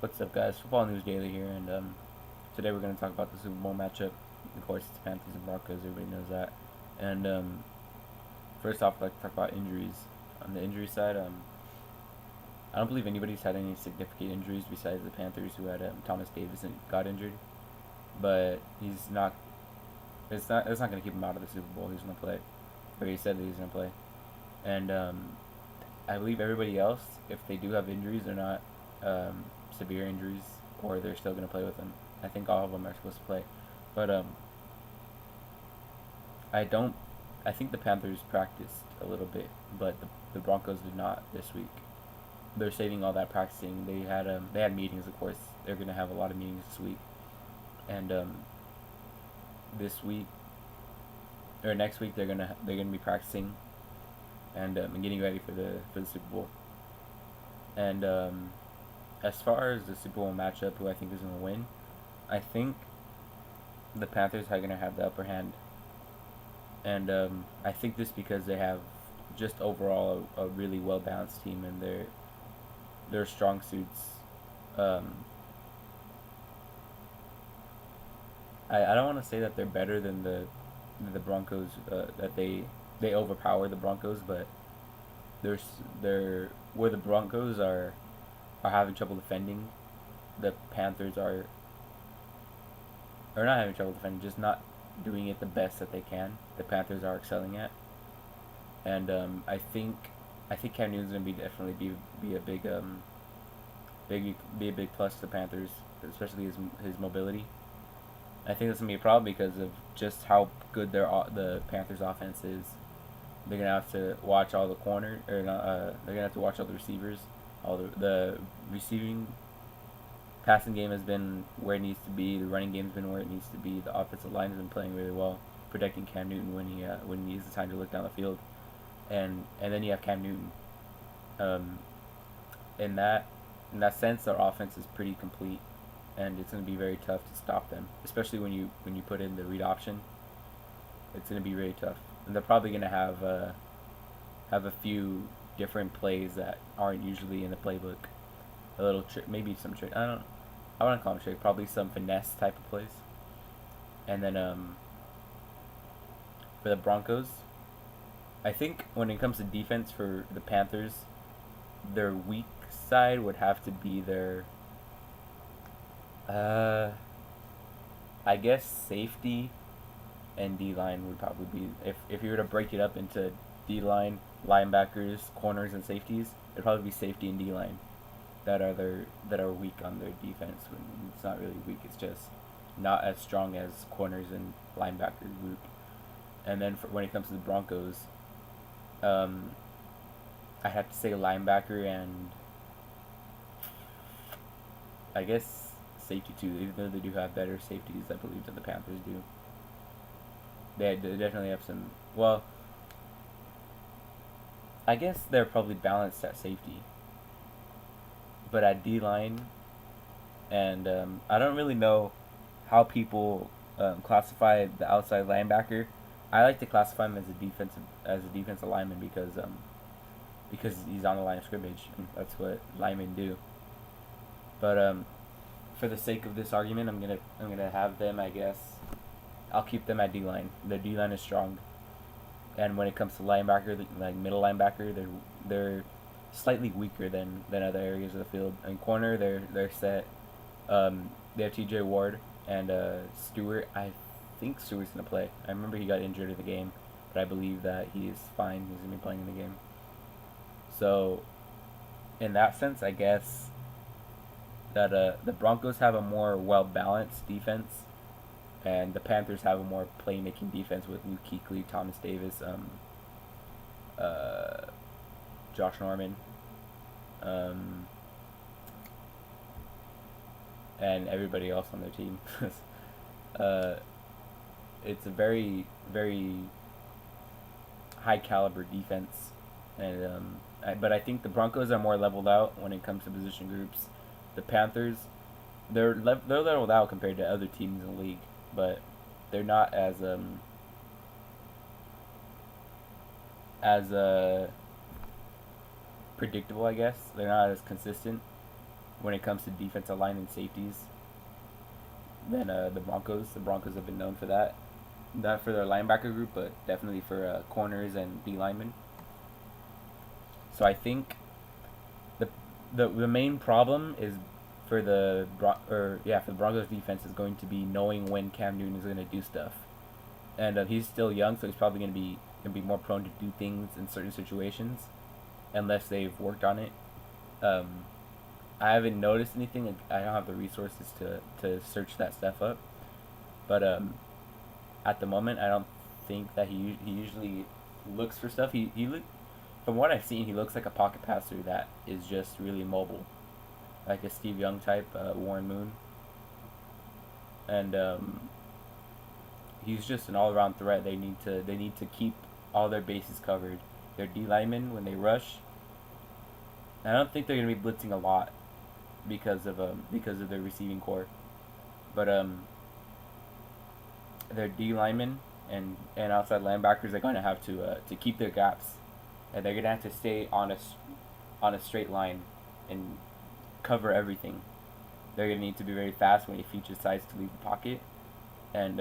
What's up, guys? Football News Daily here, and today we're going to talk about the Super Bowl matchup. Of course, it's Panthers and Broncos. Everybody knows that. And first off, I'd like to talk about injuries. On the injury side, I don't believe anybody's had any significant injuries besides the Panthers, who had Thomas Davis and got injured. But he's not. It's not going to keep him out of the Super Bowl. He's going to play, or he said that he's going to play. And I believe everybody else, if they do have injuries, they're not severe injuries, or they're still going to play with them. I think all of them are supposed to play, but I don't. I think the Panthers practiced a little bit, but the Broncos did not this week. They're saving all that practicing. They had meetings, of course. They're going to have a lot of meetings this week, and this week or next week they're gonna be practicing and getting ready for the Super Bowl. And as far as the Super Bowl matchup, who I think is going to win, I think the Panthers are going to have the upper hand. And I think this because they have just overall a really well balanced team, and their strong suits. Um, I don't want to say that they're better than the Broncos. That they overpower the Broncos, but there's they're where the Broncos are having trouble defending. The Panthers are not having trouble defending, just not doing it the best that they can. The Panthers are excelling at, and I think Cam Newton's gonna be definitely be a big plus to the Panthers, especially his mobility. I think that's gonna be a problem because of just how good the Panthers offense is. They're gonna have to watch all the corner, or not, they're gonna have to watch all the receivers. All the receiving passing game has been where it needs to be. The running game's been where it needs to be. The offensive line has been playing really well, protecting Cam Newton when he needs the time to look down the field, and then you have Cam Newton. Um, in that sense, our offense is pretty complete, and it's going to be very tough to stop them, especially when you put in the read option. It's going to be really tough, and they're probably going to have a few different plays that aren't usually in the playbook. A little trick, maybe some trick. I don't. I want to call them trick. Probably some finesse type of plays. And then for the Broncos, I think when it comes to defense for the Panthers, their weak side would have to be their, uh, I guess safety and D line would probably be, if you were to break it up into D line, linebackers, corners, and safeties, it'd probably be safety and D line that are weak on their defense. When it's not really weak, it's just not as strong as corners and linebacker group. And then when it comes to the Broncos, um, I have to say linebacker and I guess safety too. Even though they do have better safeties, I believe, than the Panthers do. They definitely have some. Well, I guess they're probably balanced at safety, but at D line, and I don't really know how people classify the outside linebacker. I like to classify him as a defensive lineman because he's on the line of scrimmage, and that's what linemen do. But for the sake of this argument, I'm gonna have them. I guess I'll keep them at D line. Their D line is strong, and when it comes to linebacker, like middle linebacker, they're slightly weaker than other areas of the field. And corner, they're set. They have T.J. Ward and Stewart. I think Stewart's gonna play. I remember he got injured in the game, but I believe that he is fine. He's gonna be playing in the game. So, in that sense, I guess that the Broncos have a more well balanced defense, and the Panthers have a more playmaking defense with Luke Kuechly, Thomas Davis, uh, Josh Norman, um, and everybody else on their team. uh, it's a very very high caliber defense, and but I think the Broncos are more leveled out when it comes to position groups. The Panthers, they're leveled out compared to other teams in the league, but they're not as predictable. I guess they're not as consistent. when it comes to defensive line and safeties than the Broncos. The Broncos have been known for that. Not for their linebacker group, but definitely for corners and D linemen. So I think the main problem is for the Broncos defense is going to be knowing when Cam Newton is going to do stuff, and he's still young, so he's probably going to be more prone to do things in certain situations, unless they've worked on it. I haven't noticed anything. I don't have the resources to search that stuff up, but at the moment, I don't think that he usually looks for stuff. From what I've seen, he looks like a pocket passer that is just really mobile, like a Steve Young type, Warren Moon, and he's just an all around threat. They need to keep all their bases covered. Their D linemen when they rush, I don't think they're gonna be blitzing a lot because of their receiving core, but their D linemen and outside linebackers are gonna have to keep their gaps, and they're gonna have to stay on a straight line and cover everything. They're gonna need to be very fast when he decides to leave the pocket, and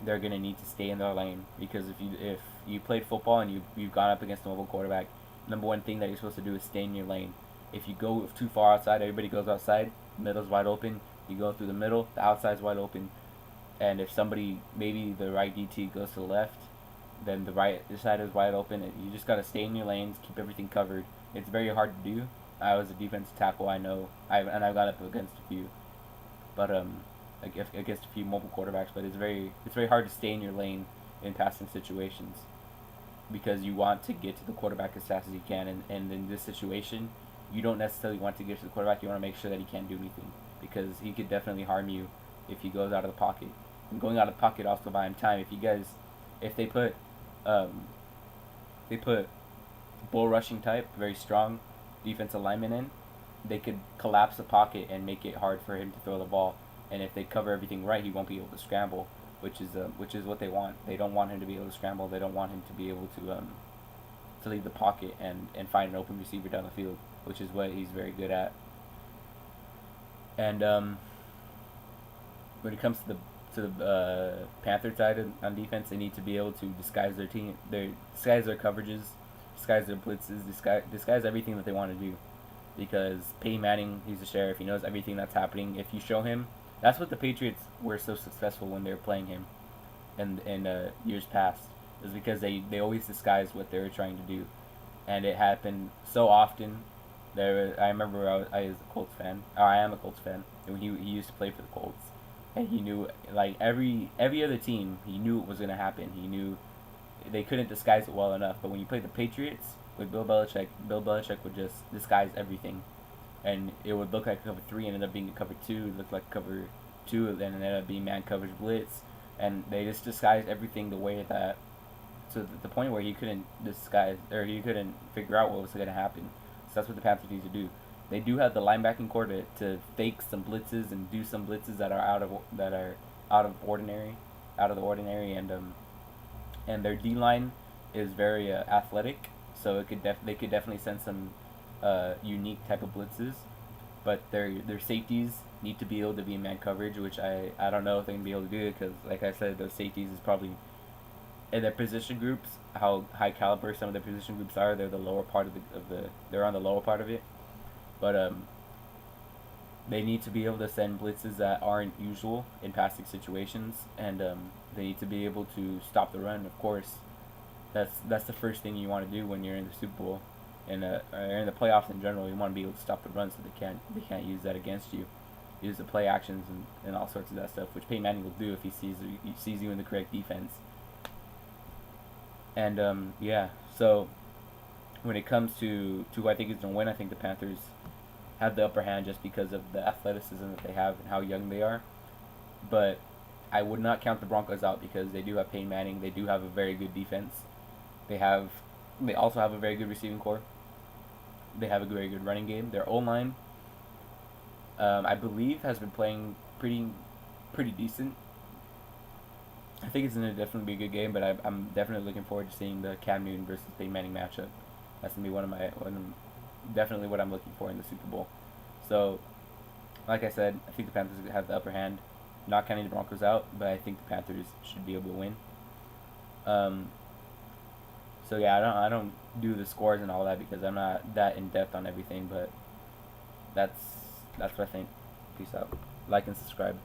they're gonna need to stay in their lane, because if you played football and you've gone up against a mobile quarterback, number one thing that you're supposed to do is stay in your lane. If you go too far outside, everybody goes outside. The middle's wide open. You go through the middle, the outside's wide open. And if somebody, maybe the right DT goes to the left, then the right side is wide open. And you just gotta stay in your lanes, keep everything covered. It's very hard to do. I was a defensive tackle, I know. I've gone up against a few, but against a few mobile quarterbacks. But it's very hard to stay in your lane in passing situations, because you want to get to the quarterback as fast as you can. And in this situation, you don't necessarily want to get to the quarterback. You want to make sure that he can't do anything, because he could definitely harm you if he goes out of the pocket. And going out of the pocket also buy him time. If they put bull rushing type, very strong defensive lineman in, they could collapse the pocket and make it hard for him to throw the ball. And if they cover everything right, he won't be able to scramble, which is what they want. They don't want him to be able to scramble. They don't want him to be able to leave the pocket and find an open receiver down the field, which is what he's very good at. And when it comes to the Panther side on defense, they need to be able to disguise their coverages, disguise their blitzes, disguise everything that they want to do. Because Peyton Manning, he's a sheriff. He knows everything that's happening. If you show him, that's what the Patriots were so successful when they were playing him in years past, is because they always disguised what they were trying to do, and it happened so often. I remember I was a Colts fan. I am a Colts fan. And he used to play for the Colts, and he knew, like, every other team, he knew it was gonna happen. He knew they couldn't disguise it well enough. But when you play the Patriots with Bill Belichick would just disguise everything, and it would look like cover 3 and end up being a cover 2. It looked like cover 2 and then ended up being man coverage blitz, and they just disguised everything the way that, to the point where he couldn't figure out what was going to happen. So that's what the Panthers need to do. They do have the linebacking core to fake some blitzes and do some blitzes that are out of the ordinary, and their D line is very athletic, so they could definitely send some unique type of blitzes, but their safeties need to be able to be in man coverage, which I don't know if they can be able to do it, because, like I said, those safeties is probably, in their position groups, how high caliber some of their position groups are. They're the lower part they're on the lower part of it, but they need to be able to send blitzes that aren't usual in passing situations, and they need to be able to stop the run. Of course, that's the first thing you want to do when you're in the Super Bowl, and or in the playoffs in general. You want to be able to stop the run so they can't use that against you. Use the play actions and all sorts of that stuff, which Peyton Manning will do if he sees you in the correct defense. And so when it comes to who I think is going to win, I think the Panthers have the upper hand just because of the athleticism that they have and how young they are. But I would not count the Broncos out, because they do have Peyton Manning. They do have a very good defense. They also have a very good receiving core. They have a very good running game. Their O-line, I believe, has been playing pretty decent. I think it's going to definitely be a good game, but I'm definitely looking forward to seeing the Cam Newton versus Peyton Manning matchup. That's going to be definitely what I'm looking for in the Super Bowl. So, like I said, I think the Panthers have the upper hand. Not counting the Broncos out, but I think the Panthers should be able to win. Um, so yeah, I don't do the scores and all that because I'm not that in depth on everything, but that's what I think. Peace out. Like and subscribe.